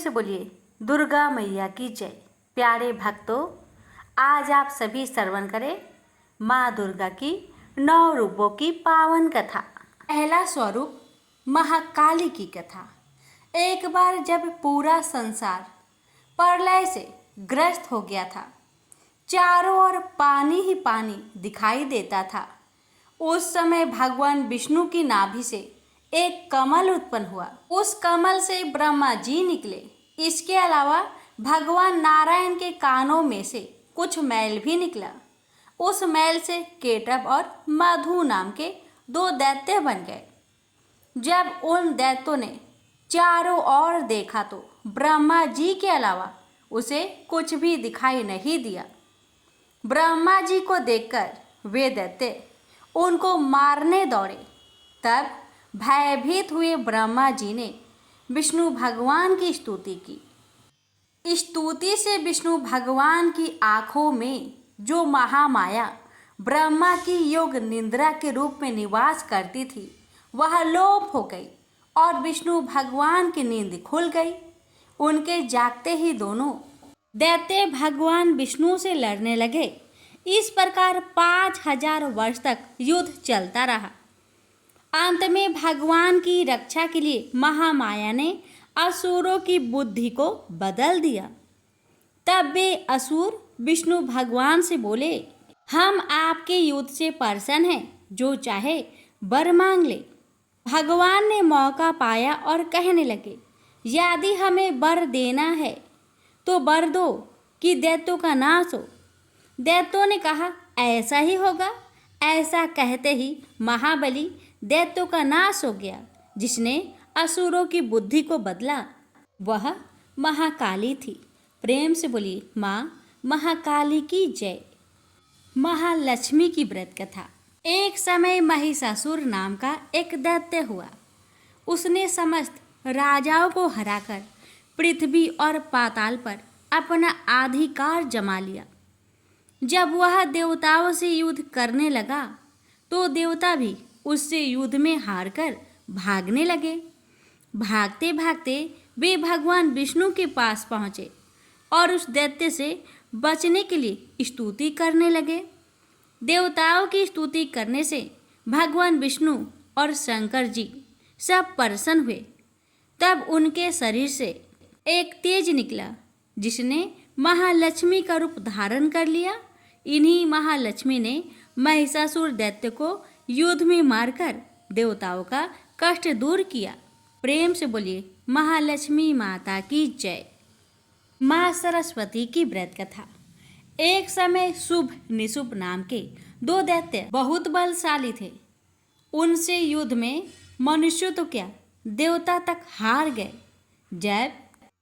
से बोलिए दुर्गा मैया की जय। प्यारे भक्तों, आज आप सभी श्रवण करें माँ दुर्गा की 9 रूपों की पावन कथा। पहला स्वरूप महाकाली की कथा। एक बार जब पूरा संसार प्रलय से ग्रस्त हो गया था, चारों ओर पानी ही पानी दिखाई देता था, उस समय भगवान विष्णु की नाभि से एक कमल उत्पन्न हुआ। उस कमल से ब्रह्मा जी निकले। इसके अलावा भगवान नारायण के कानों में से कुछ मैल भी निकला। उस मैल से केटव और मधु नाम के 2 दैत्य बन गए। जब उन दैत्यों ने चारों ओर देखा तो ब्रह्मा जी के अलावा उसे कुछ भी दिखाई नहीं दिया। ब्रह्मा जी को देखकर वे दैत्य उनको मारने दौड़े। तब भयभीत हुए ब्रह्मा जी ने विष्णु भगवान की स्तुति की। स्तुति से विष्णु भगवान की आंखों में जो महामाया ब्रह्मा की योग निद्रा के रूप में निवास करती थी, वह लोप हो गई और विष्णु भगवान की नींद खुल गई। उनके जागते ही दोनों दैत्य भगवान विष्णु से लड़ने लगे। इस प्रकार 5000 वर्ष तक युद्ध चलता रहा। अंत में भगवान की रक्षा के लिए महामाया ने असुरों की बुद्धि को बदल दिया। तब वे असुर विष्णु भगवान से बोले, हम आपके युद्ध से प्रसन्न हैं, जो चाहे वर मांग ले। भगवान ने मौका पाया और कहने लगे, यदि हमें वर देना है तो वर दो कि दैत्यों का नाश हो। दैत्यों ने कहा, ऐसा ही होगा। ऐसा कहते ही महाबली दैत्यों का नाश हो गया। जिसने असुरों की बुद्धि को बदला वह महाकाली थी। प्रेम से बोलिए माँ महाकाली की जय। महालक्ष्मी की व्रत कथा। एक समय महिषासुर नाम का एक दैत्य हुआ। उसने समस्त राजाओं को हराकर पृथ्वी और पाताल पर अपना अधिकार जमा लिया। जब वह देवताओं से युद्ध करने लगा तो देवता भी उससे युद्ध में हारकर भागने लगे। भागते भागते वे भगवान विष्णु के पास पहुँचे और उस दैत्य से बचने के लिए स्तुति करने लगे। देवताओं की स्तुति करने से भगवान विष्णु और शंकर जी सब प्रसन्न हुए। तब उनके शरीर से एक तेज निकला, जिसने महालक्ष्मी का रूप धारण कर लिया। इन्हीं महालक्ष्मी ने महिषासुर दैत्य को युद्ध में मारकर देवताओं का कष्ट दूर किया। प्रेम से बोलिए महालक्ष्मी माता की जय। माँ सरस्वती की व्रत कथा। एक समय शुभ निशुभ नाम के 2 दैत्य बहुत बलशाली थे। उनसे युद्ध में मनुष्य तो क्या देवता तक हार गए। जब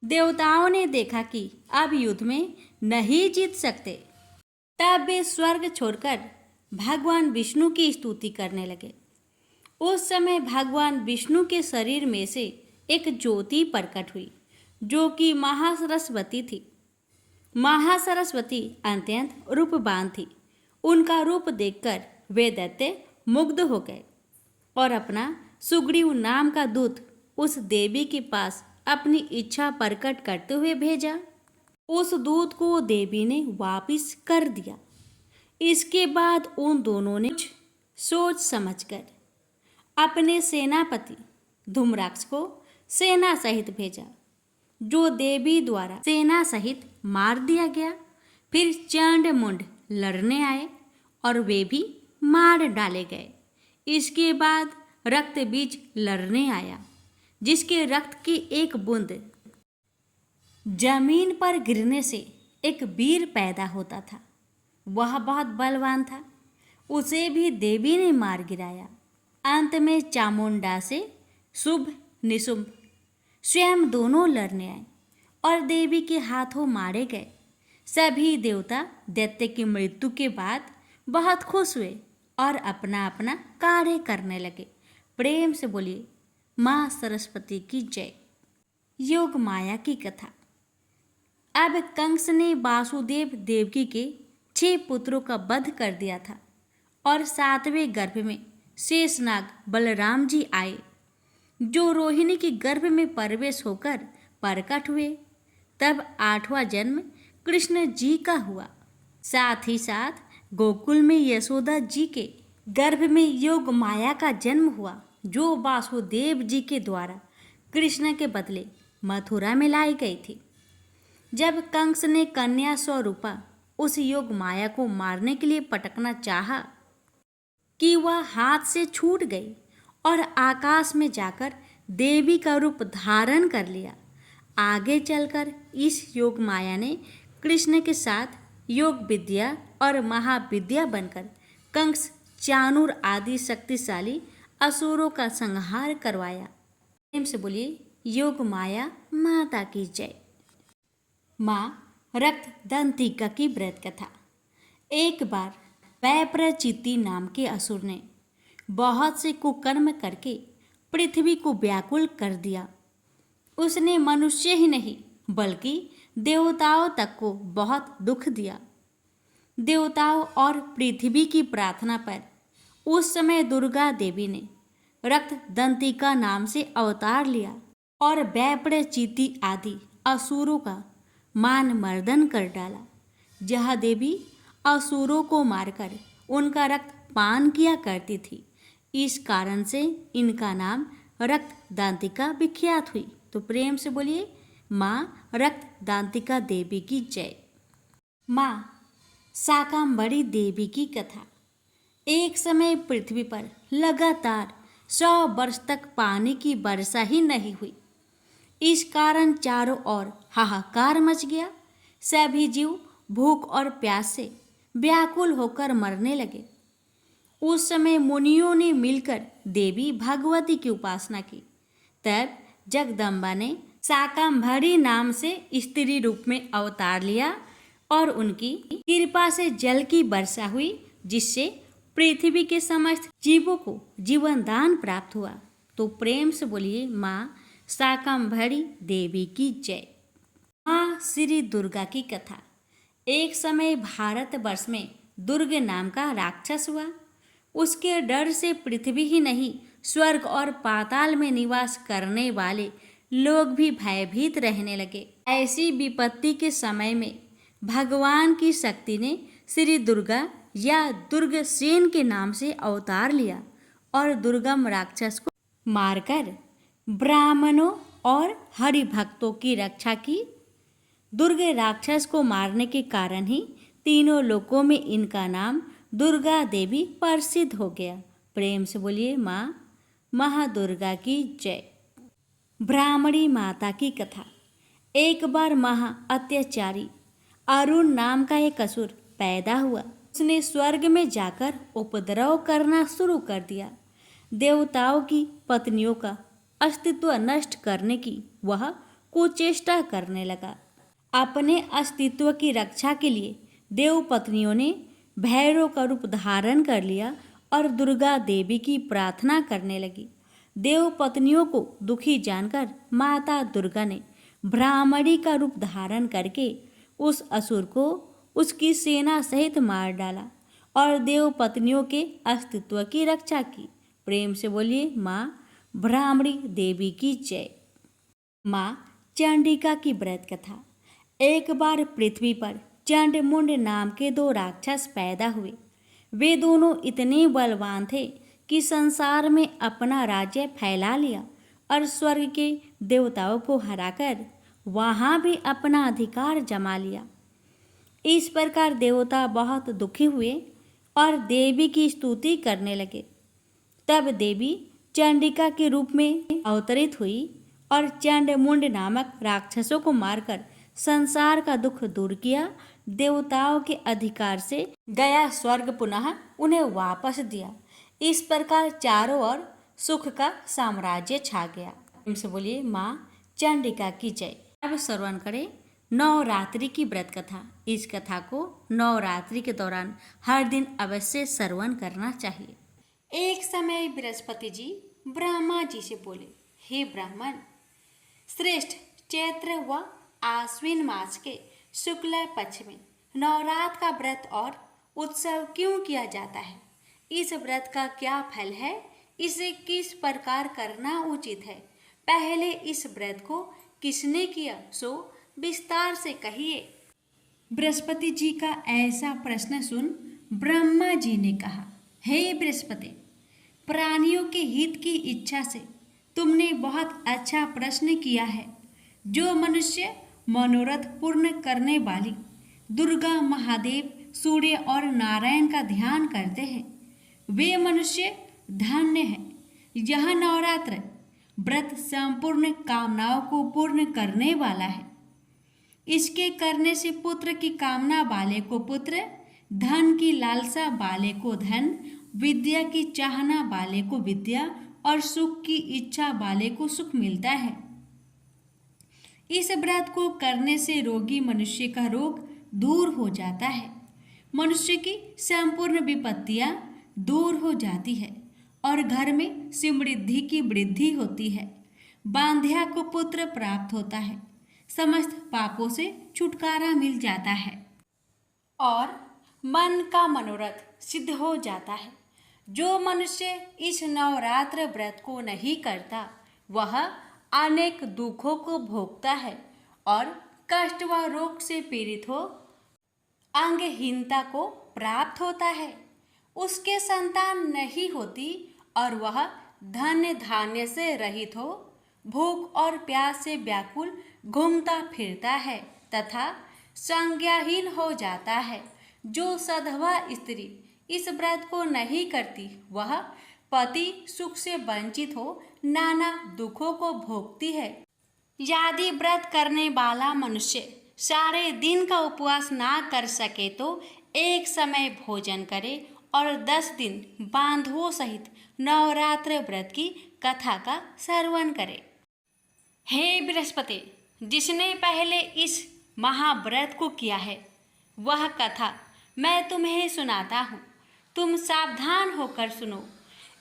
देवताओं ने देखा कि अब युद्ध में नहीं जीत सकते, तब वे स्वर्ग छोड़कर भगवान विष्णु की स्तुति करने लगे। उस समय भगवान विष्णु के शरीर में से एक ज्योति प्रकट हुई, जो कि महासरस्वती थी। महासरस्वती अत्यंत रूपवान थी। उनका रूप देखकर वे दैत्य मुग्ध हो गए और अपना सुग्रीव नाम का दूत उस देवी के पास अपनी इच्छा प्रकट करते हुए भेजा। उस दूत को देवी ने वापस कर दिया। इसके बाद उन दोनों ने सोच समझकर अपने सेनापति धूम्राक्ष को सेना सहित भेजा, जो देवी द्वारा सेना सहित मार दिया गया। फिर चंड मुंड लड़ने आए और वे भी मार डाले गए। इसके बाद रक्त बीज लड़ने आया, जिसके रक्त की एक बूंद जमीन पर गिरने से एक वीर पैदा होता था। वह बहुत बलवान था। उसे भी देवी ने मार गिराया। अंत में चामुंडा से शुभ निशुभ स्वयं दोनों लड़ने आए और देवी के हाथों मारे गए। सभी देवता दैत्य की मृत्यु के बाद बहुत खुश हुए और अपना अपना कार्य करने लगे। प्रेम से बोलिए माँ सरस्वती की जय। योग माया की कथा। अब कंस ने वासुदेव देवकी के 6 पुत्रों का वध कर दिया था और 7वें गर्भ में शेषनाग बलराम जी आए, जो रोहिणी के गर्भ में प्रवेश होकर प्रकट हुए। तब 8वां जन्म कृष्ण जी का हुआ। साथ ही साथ गोकुल में यशोदा जी के गर्भ में योग माया का जन्म हुआ, जो वासुदेव जी के द्वारा कृष्ण के बदले मथुरा में लाई गई थी। जब कंस ने कन्या स्वरूपा उस योग माया को मारने के लिए पटकना चाहा कि वह हाथ से छूट गई और आकाश में जाकर देवी का रूप धारण कर लिया। आगे चलकर इस योग माया ने कृष्ण के साथ योग विद्या और महाविद्या बनकर कंस, चाणूर आदि शक्तिशाली असुरों का संहार करवाया। प्रेम से बोलिए योग माया माता की जय। माँ रक्त दंतिका की व्रत कथा। एक बार वैप्रचिति नाम के असुर ने बहुत से कुकर्म करके पृथ्वी को व्याकुल कर दिया। उसने मनुष्य ही नहीं बल्कि देवताओं तक को बहुत दुख दिया। देवताओं और पृथ्वी की प्रार्थना पर उस समय दुर्गा देवी ने रक्त दंतिका नाम से अवतार लिया और वैप्रचिति आदि असुरों का मान मर्दन कर डाला। जह देवी असुरों को मारकर उनका रक्त पान किया करती थी, इस कारण से इनका नाम रक्त दांतिका विख्यात हुई। तो प्रेम से बोलिए माँ रक्त दांतिका देवी की जय। माँ शाकंभरी देवी की कथा। एक समय पृथ्वी पर लगातार 100 वर्ष तक पानी की वर्षा ही नहीं हुई। इस कारण चारों ओर हाहाकार मच गया। सभी जीव भूख और प्यास से व्याकुल होकर मरने लगे। उस समय मुनियों ने मिलकर देवी भगवती की उपासना की। तब जगदम्बा ने शाकंभरी नाम से स्त्री रूप में अवतार लिया और उनकी कृपा से जल की वर्षा हुई, जिससे पृथ्वी के समस्त जीवों को जीवन दान प्राप्त हुआ। तो प्रेम से बोलिए माँ शाकंभरी देवी की जय। माँ श्री दुर्गा की कथा। एक समय भारतवर्ष में दुर्ग नाम का राक्षस हुआ। उसके डर से पृथ्वी ही नहीं स्वर्ग और पाताल में निवास करने वाले लोग भी भयभीत रहने लगे। ऐसी विपत्ति के समय में भगवान की शक्ति ने श्री दुर्गा या दुर्गसेन के नाम से अवतार लिया और दुर्गम राक्षस को मारकर ब्राह्मणों और हरि भक्तों की रक्षा की। दुर्ग राक्षस को मारने के कारण ही तीनों लोकों में इनका नाम दुर्गा देवी प्रसिद्ध हो गया। प्रेम से बोलिए माँ महादुर्गा की जय। ब्राह्मणी माता की कथा। एक बार महा अत्याचारी अरुण नाम का एक असुर पैदा हुआ। उसने स्वर्ग में जाकर उपद्रव करना शुरू कर दिया। देवताओं की पत्नियों का अस्तित्व नष्ट करने की वह कुचेष्टा करने लगा। अपने अस्तित्व की रक्षा के लिए देव पत्नियों ने भैरव का रूप धारण कर लिया और दुर्गा देवी की प्रार्थना करने लगी। देव पत्नियों को दुखी जानकर माता दुर्गा ने ब्राह्मणी का रूप धारण करके उस असुर को उसकी सेना सहित मार डाला और देव पत्नियों के अस्तित्व की रक्षा की। प्रेम से बोलिए माँ ब्राह्मणी देवी की जय। माँ चंडिका की व्रत कथा। एक बार पृथ्वी पर चंडमुंड नाम के 2 राक्षस पैदा हुए। वे दोनों इतने बलवान थे कि संसार में अपना राज्य फैला लिया और स्वर्ग के देवताओं को हराकर वहाँ भी अपना अधिकार जमा लिया। इस प्रकार देवता बहुत दुखी हुए और देवी की स्तुति करने लगे। तब देवी चंडिका के रूप में अवतरित हुई और चंडमुंड नामक राक्षसों को मारकर संसार का दुख दूर किया। देवताओं के अधिकार से गया स्वर्ग पुनः उन्हें वापस दिया। इस प्रकार चारों ओर सुख का साम्राज्य छा गया। इनसे बोलिए माँ चंडिका की जय। अब श्रवण करें नवरात्रि की व्रत कथा। इस कथा को नवरात्रि के दौरान हर दिन अवश्य श्रवण करना चाहिए। एक समय बृहस्पति जी ब्रह्मा जी से बोले, हे ब्राह्मण श्रेष्ठ, चैत्र व आश्विन मास के शुक्ल पक्ष में नवरात्र का व्रत और उत्सव क्यों किया जाता है? इस व्रत का क्या फल है? इसे किस प्रकार करना उचित है? पहले इस व्रत को किसने किया सो विस्तार से कहिए। बृहस्पति जी का ऐसा प्रश्न सुन ब्रह्मा जी ने कहा, हे बृहस्पति, प्राणियों के हित की इच्छा से तुमने बहुत अच्छा प्रश्न किया है। जो मनुष्य मनोरथ पूर्ण करने वाली दुर्गा, महादेव, सूर्य और नारायण का ध्यान करते हैं वे मनुष्य धन्य है। यह नवरात्र व्रत संपूर्ण कामनाओं को पूर्ण करने वाला है। इसके करने से पुत्र की कामना वाले को पुत्र, धन की लालसा वाले को धन, विद्या की चाहना वाले को विद्या और सुख की इच्छा वाले को सुख मिलता है। इस व्रत को करने से रोगी मनुष्य का रोग दूर हो जाता है, मनुष्य की संपूर्ण विपत्तियां दूर हो जाती है और घर में समृद्धि की वृद्धि होती है। बांध्या को पुत्र प्राप्त होता है, समस्त पापों से छुटकारा मिल जाता है और मन का मनोरथ सिद्ध हो जाता है। जो मनुष्य इस नवरात्र व्रत को नहीं करता वह अनेक दुखों को भोगता है और कष्ट व रोग से पीड़ित हो अंगहीनता को प्राप्त होता है। उसके संतान नहीं होती और वह धन धान्य से रहित हो भूख और प्यास से व्याकुल घूमता फिरता है तथा संज्ञाहीन हो जाता है। जो सधवा स्त्री इस व्रत को नहीं करती वह पति सुख से वंचित हो नाना दुखों को भोगती है। यदि व्रत करने वाला मनुष्य सारे दिन का उपवास ना कर सके तो एक समय भोजन करे और 10 दिन बांधवों सहित नवरात्र व्रत की कथा का श्रवण करे। हे बृहस्पति, जिसने पहले इस महाव्रत को किया है वह कथा मैं तुम्हें सुनाता हूँ, तुम सावधान होकर सुनो।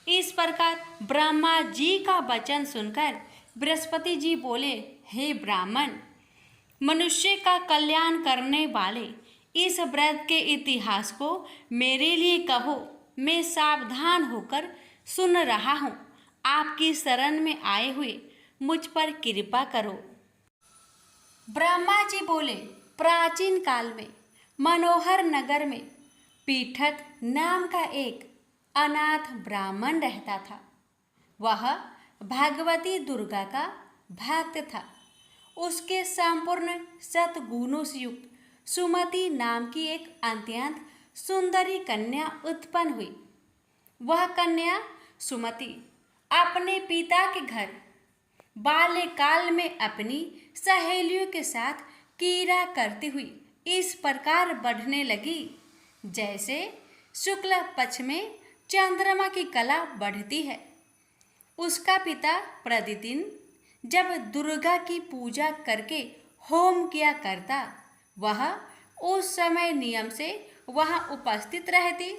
इस प्रकार ब्रह्मा जी का वचन सुनकर बृहस्पति जी बोले, हे ब्राह्मण, मनुष्य का कल्याण करने वाले इस व्रत के इतिहास को मेरे लिए कहो, मैं सावधान होकर सुन रहा हूँ। आपकी शरण में आए हुए मुझ पर कृपा करो। ब्रह्मा जी बोले, प्राचीन काल में मनोहर नगर में पीठक नाम का एक अनाथ ब्राह्मण रहता था। वह भगवती दुर्गा का भक्त था। उसके संपूर्ण सद्गुणों से युक्त सुमति नाम की एक अत्यंत सुंदरी कन्या उत्पन्न हुई। वह कन्या सुमति अपने पिता के घर बाल्यकाल में अपनी सहेलियों के साथ कीड़ा करती हुई इस प्रकार बढ़ने लगी जैसे शुक्ल पक्ष में चंद्रमा की कला बढ़ती है। उसका पिता प्रतिदिन जब दुर्गा की पूजा करके होम किया करता वह उस समय नियम से वहां उपस्थित रहती।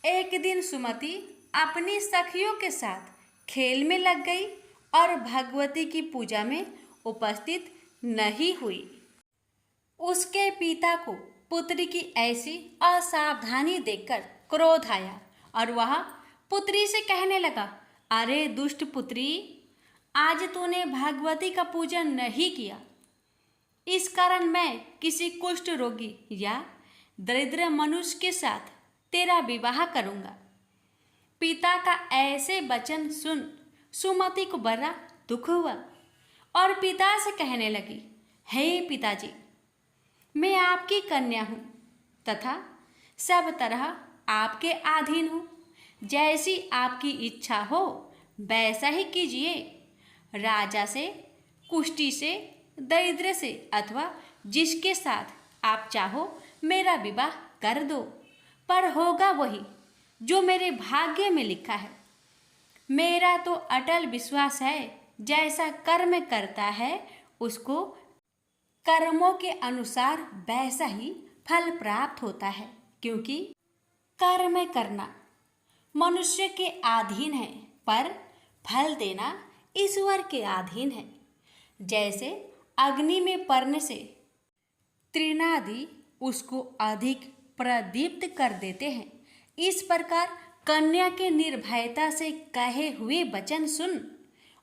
एक दिन सुमति अपनी सखियों के साथ खेल में लग गई और भगवती की पूजा में उपस्थित नहीं हुई। उसके पिता को पुत्री की ऐसी असावधानी देखकर क्रोध आया और वह पुत्री से कहने लगा, अरे दुष्ट पुत्री, आज तूने भगवती का पूजन नहीं किया, इस कारण मैं किसी कुष्ठ रोगी या दरिद्र मनुष्य के साथ तेरा विवाह करूंगा। पिता का ऐसे वचन सुन सुमति को बड़ा दुख हुआ और पिता से कहने लगी, हे पिताजी, मैं आपकी कन्या हूँ तथा सब तरह आपके अधीन हूँ। जैसी आपकी इच्छा हो वैसा ही कीजिए। राजा से, कुष्ठी से, दरिद्र से अथवा जिसके साथ आप चाहो मेरा विवाह कर दो, पर होगा वही जो मेरे भाग्य में लिखा है। मेरा तो अटल विश्वास है, जैसा कर्म करता है उसको कर्मों के अनुसार वैसा ही फल प्राप्त होता है, क्योंकि कर्म करना मनुष्य के अधीन है पर फल देना ईश्वर के अधीन है। जैसे अग्नि में पड़ने से तृणादि उसको अधिक प्रदीप्त कर देते हैं, इस प्रकार कन्या के निर्भयता से कहे हुए वचन सुन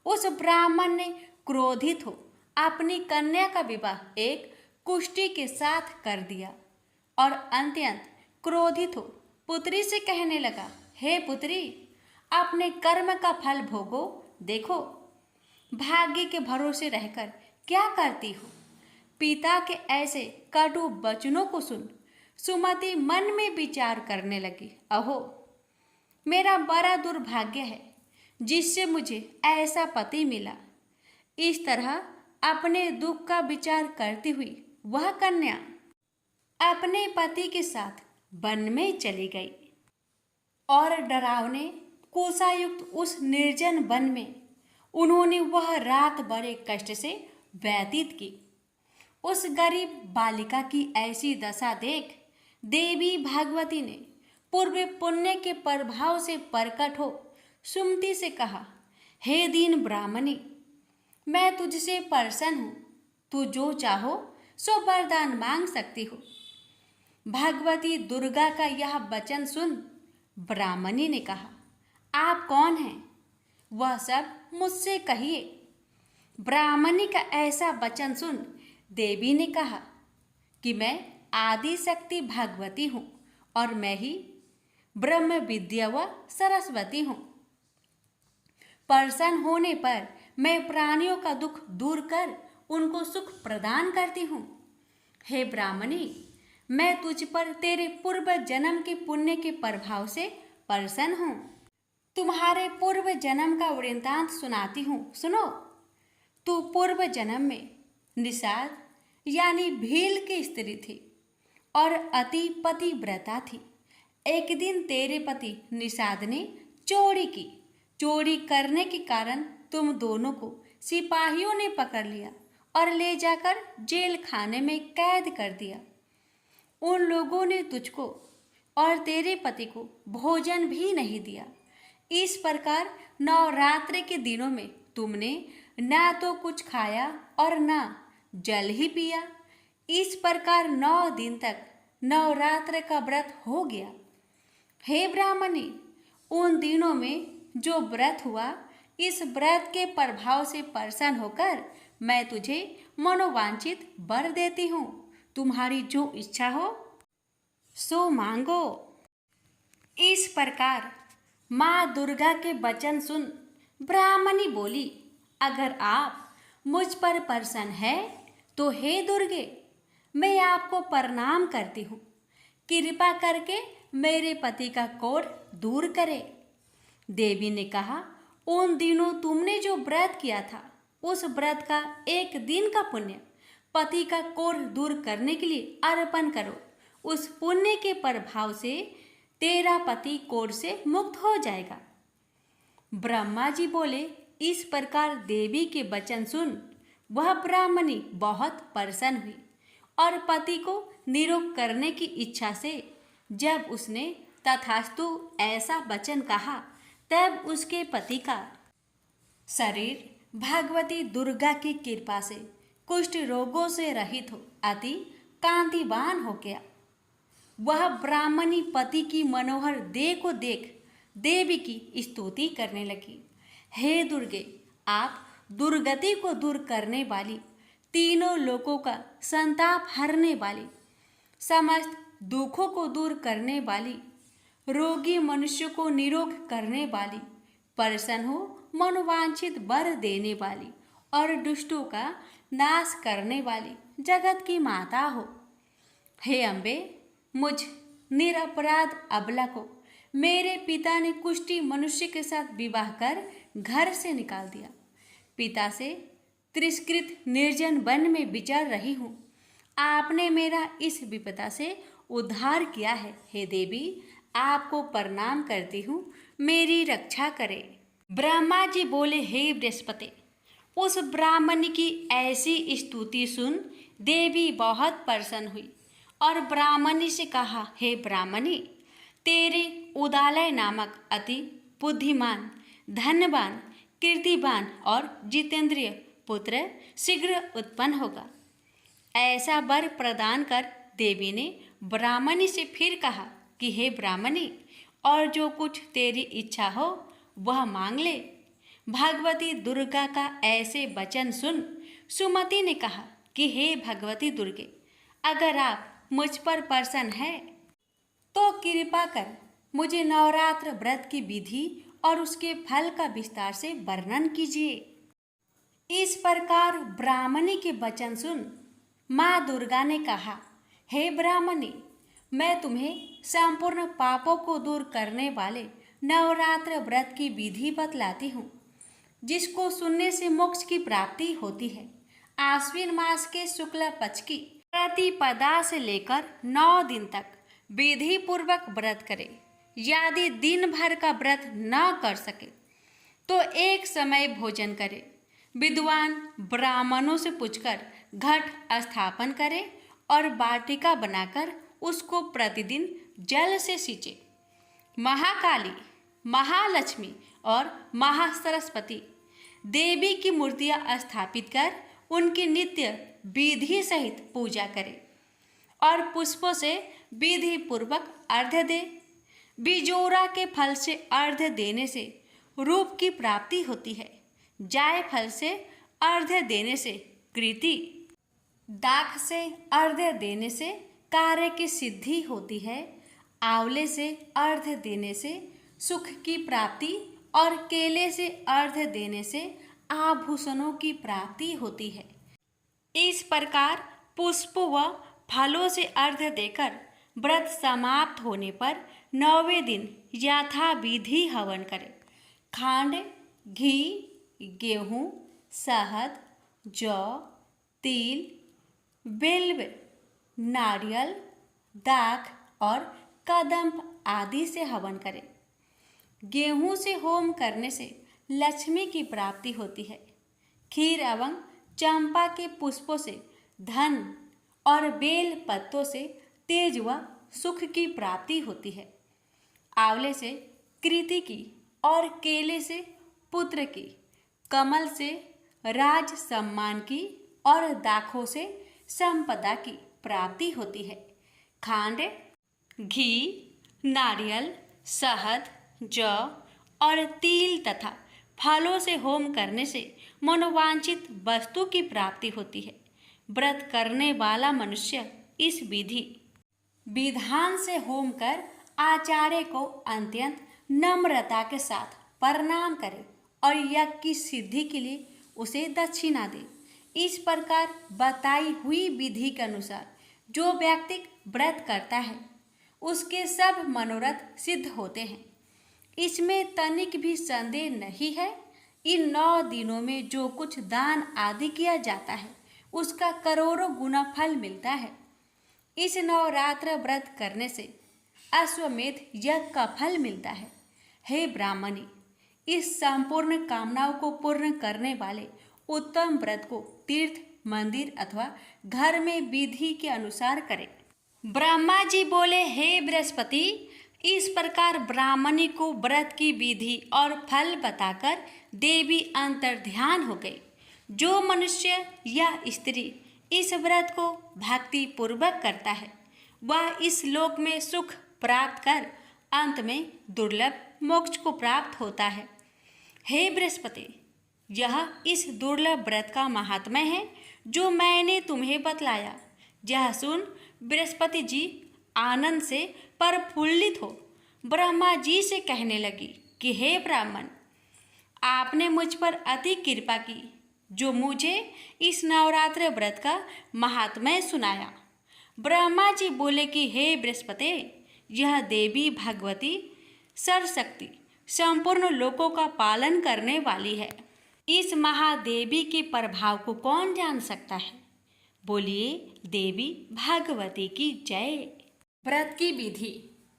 उस ब्राह्मण ने क्रोधित हो अपनी कन्या का विवाह एक कुष्टी के साथ कर दिया और अत्यंत क्रोधित हो पुत्री से कहने लगा, हे पुत्री, अपने कर्म का फल भोगो। देखो, भाग्य के भरोसे रहकर क्या करती हो। पिता के ऐसे कटु वचनों को सुन सुमति मन में विचार करने लगी, अहो, मेरा बड़ा दुर्भाग्य है जिससे मुझे ऐसा पति मिला। इस तरह अपने दुख का विचार करती हुई वह कन्या अपने पति के साथ वन में चली गई और डरावने कोसायुक्त उस निर्जन वन में उन्होंने वह रात बड़े कष्ट से व्यतीत की। उस गरीब बालिका की ऐसी दशा देख देवी भागवती ने पूर्व पुण्य के प्रभाव से प्रकट हो सुमति से कहा, हे दीन ब्राह्मणी, मैं तुझसे प्रसन्न हूँ। तू जो चाहो सो वरदान मांग सकती हो। भगवती दुर्गा का यह वचन सुन ब्राह्मणी ने कहा, आप कौन हैं? वह सब मुझसे कहिए। ब्राह्मणी का ऐसा वचन सुन देवी ने कहा कि मैं आदि शक्ति भगवती हूँ और मैं ही ब्रह्म विद्या व सरस्वती हूँ। प्रसन्न होने पर मैं प्राणियों का दुख दूर कर उनको सुख प्रदान करती हूँ। हे ब्राह्मणी, मैं तुझ पर तेरे पूर्व जन्म के पुण्य के प्रभाव से प्रसन्न हूँ। तुम्हारे पूर्व जन्म का वृत्तांत सुनाती हूँ, सुनो। तू पूर्व जन्म में निषाद यानी भील की स्त्री थी और अति पतिव्रता थी। एक दिन तेरे पति निषाद ने चोरी की। चोरी करने के कारण तुम दोनों को सिपाहियों ने पकड़ लिया और ले जाकर जेल खाने में कैद कर दिया। उन लोगों ने तुझको और तेरे पति को भोजन भी नहीं दिया। इस प्रकार नवरात्रि के दिनों में तुमने ना तो कुछ खाया और ना जल ही पिया। इस प्रकार 9 दिन तक नवरात्र का व्रत हो गया। हे ब्राह्मणी, उन दिनों में जो व्रत हुआ, इस व्रत के प्रभाव से प्रसन्न होकर मैं तुझे मनोवांछित वर देती हूँ। तुम्हारी जो इच्छा हो सो मांगो। इस प्रकार माँ दुर्गा के वचन सुन ब्राह्मणी बोली, अगर आप मुझ पर प्रसन्न है तो हे दुर्गे, मैं आपको प्रणाम करती हूँ। कृपा करके मेरे पति का कोढ़ दूर करे। देवी ने कहा, उन दिनों तुमने जो व्रत किया था, उस व्रत का एक दिन का पुण्य पति का कोढ़ दूर करने के लिए अर्पण करो। उस पुण्य के प्रभाव से तेरा पति कोढ़ से मुक्त हो जाएगा। ब्रह्मा जी बोले, इस प्रकार देवी के वचन सुन वह ब्राह्मणी बहुत प्रसन्न हुई और पति को निरोग करने की इच्छा से जब उसने तथास्तु ऐसा वचन कहा, तब उसके पति का शरीर भगवती दुर्गा की कृपा से कुष्ठ रोगों से रहित हो अति कांतिवान हो गया। वह ब्राह्मणी पति की मनोहर देह को देख देवी की स्तुति करने लगी, हे दुर्गे, आप दुर्गति को दूर करने वाली, तीनों लोकों का संताप हरने वाली, समस्त दुखों को दूर करने वाली, रोगी मनुष्य को निरोग करने वाली, प्रसन्न हो मनोवांछित वर देने वाली और दुष्टों का नाश करने वाली जगत की माता हो। हे अम्बे, मुझ निरपराध अबला को मेरे पिता ने कुष्ठी मनुष्य के साथ विवाह कर घर से निकाल दिया। पिता से तिरस्कृत निर्जन वन में विचर रही हूँ। आपने मेरा इस विपदा से उद्धार किया है। हे देवी, आपको प्रणाम करती हूँ, मेरी रक्षा करे। ब्रह्मा जी बोले, हे बृहस्पति, उस ब्राह्मण की ऐसी स्तुति सुन देवी बहुत प्रसन्न हुई और ब्राह्मणी से कहा, हे ब्राह्मणी, तेरे उदालय नामक अति बुद्धिमान, धनवान, कीर्तिवान और जितेंद्रिय पुत्र शीघ्र उत्पन्न होगा। ऐसा वर प्रदान कर देवी ने ब्राह्मणी से फिर कहा कि हे ब्राह्मणी, और जो कुछ तेरी इच्छा हो वह मांग ले। भगवती दुर्गा का ऐसे वचन सुन सुमति ने कहा कि हे भगवती दुर्गे, अगर आप मुझ पर प्रसन्न हैं तो कृपा कर मुझे नवरात्र व्रत की विधि और उसके फल का विस्तार से वर्णन कीजिए। इस प्रकार ब्राह्मणी के वचन सुन माँ दुर्गा ने कहा, हे ब्राह्मणी, मैं तुम्हें संपूर्ण पापों को दूर करने वाले नवरात्र व्रत की विधि बतलाती हूँ, जिसको सुनने से मोक्ष की प्राप्ति होती है। आश्विन मास के शुक्ल पक्ष की प्रतिपदा से लेकर 9 दिन तक विधि पूर्वक व्रत करे। यदि दिन भर का व्रत न कर सके तो एक समय भोजन करे। विद्वान ब्राह्मणों से पूछकर घट स्थापन करे और वाटिका बनाकर उसको प्रतिदिन जल से सींचे। महाकाली, महालक्ष्मी और महासरस्वती देवी की मूर्तियां स्थापित कर उनकी नित्य विधि सहित पूजा करे और पुष्पों से विधि पूर्वक अर्घ्य दे। बिजोरा के फल से अर्घ्य देने से रूप की प्राप्ति होती है। जायफल से अर्घ्य देने से कृति, दाख से अर्घ्य देने से कार्य की सिद्धि होती है। आंवले से अर्घ्य देने से सुख की प्राप्ति और केले से अर्घ्य देने से आभूषणों की प्राप्ति होती है। इस प्रकार पुष्पों व फलों से अर्घ्य देकर व्रत समाप्त होने पर 9वें दिन यथाविधि हवन करें। खांड, घी, गेहूँ, शहद, जौ, तिल, बिल्व, नारियल, दाख और कदम्ब आदि से हवन करें। गेहूँ से होम करने से लक्ष्मी की प्राप्ति होती है। खीर एवं चंपा के पुष्पों से धन और बेल पत्तों से तेज व सुख की प्राप्ति होती है। आंवले से कृति की और केले से पुत्र की, कमल से राज सम्मान की और दाखों से संपदा की प्राप्ति होती है। खांड, घी, नारियल, शहद, जौ और तिल तथा फलों से होम करने से मनोवांछित वस्तु की प्राप्ति होती है। व्रत करने वाला मनुष्य इस विधान से होम कर आचार्य को अत्यंत नम्रता के साथ प्रणाम करे और यज्ञ की सिद्धि के लिए उसे दक्षिणा दे। इस प्रकार बताई हुई विधि के अनुसार जो व्यक्ति व्रत करता है उसके सब मनोरथ सिद्ध होते हैं। इसमें तनिक भी संदेह नहीं है। इन 9 दिनों में जो कुछ दान आदि किया जाता है उसका करोड़ों गुना फल मिलता है। इस नवरात्र व्रत करने से अश्वमेध यज्ञ का फल मिलता है। हे ब्राह्मणी, इस संपूर्ण कामनाओं को पूर्ण करने वाले उत्तम व्रत को तीर्थ, मंदिर अथवा घर में विधि के अनुसार करें। ब्रह्मा जी बोले, हे बृहस्पति, इस प्रकार ब्राह्मणी को व्रत की विधि और फल बताकर देवी अंतर्ध्यान हो गई। जो मनुष्य या स्त्री इस व्रत को भक्ति पूर्वक करता है वह इस लोक में सुख प्राप्त कर अंत में दुर्लभ मोक्ष को प्राप्त होता है। हे बृहस्पति, यह इस दुर्लभ व्रत का महात्म्य है जो मैंने तुम्हें बतलाया। यह सुन बृहस्पति जी आनंद से प्रफुल्लित हो ब्रह्मा जी से कहने लगी कि हे ब्राह्मण, आपने मुझ पर अति कृपा की जो मुझे इस नवरात्र व्रत का महात्म्य सुनाया। ब्रह्मा जी बोले कि हे बृहस्पति, यह देवी भगवती सर्वशक्ति संपूर्ण लोकों का पालन करने वाली है। इस महादेवी के प्रभाव को कौन जान सकता है? बोलिए देवी भगवती की जय। व्रत की विधि।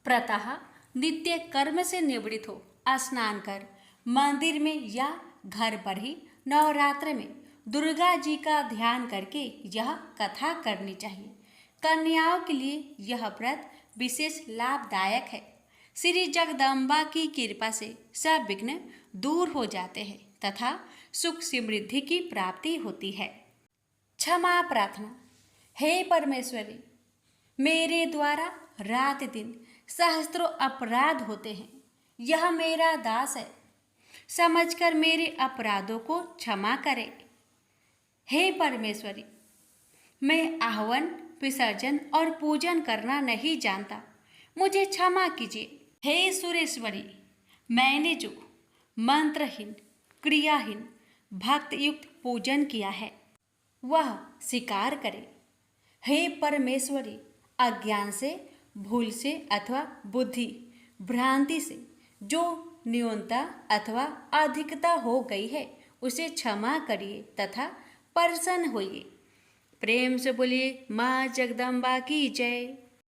प्रतः नित्य कर्म से निवृत्त हो स्नान कर मंदिर में या घर पर ही नवरात्र में दुर्गा जी का ध्यान करके यह कथा करनी चाहिए। कन्याओं के लिए यह व्रत विशेष लाभदायक है। श्री जगदम्बा की कृपा से सब विघ्न दूर हो जाते हैं तथा सुख समृद्धि की प्राप्ति होती है। क्षमा प्रार्थना। हे परमेश्वरी, मेरे द्वारा रात दिन सहस्त्रों अपराध होते हैं। यह मेरा दास है, समझकर मेरे अपराधों को क्षमा करें। हे परमेश्वरी, मैं आह्वान, विसर्जन और पूजन करना नहीं जानता, मुझे क्षमा कीजिए। हे सुरेश्वरी, मैंने जो मंत्रहीन, क्रियाहीन, भक्तियुक्त पूजन किया है वह स्वीकार करे। हे परमेश्वरी, अज्ञान से, भूल से अथवा बुद्धि भ्रांति से जो न्यूनता अथवा अधिकता हो गई है उसे क्षमा करिए तथा प्रसन्न होइए। प्रेम से बोलिए माँ जगदम्बा की जय।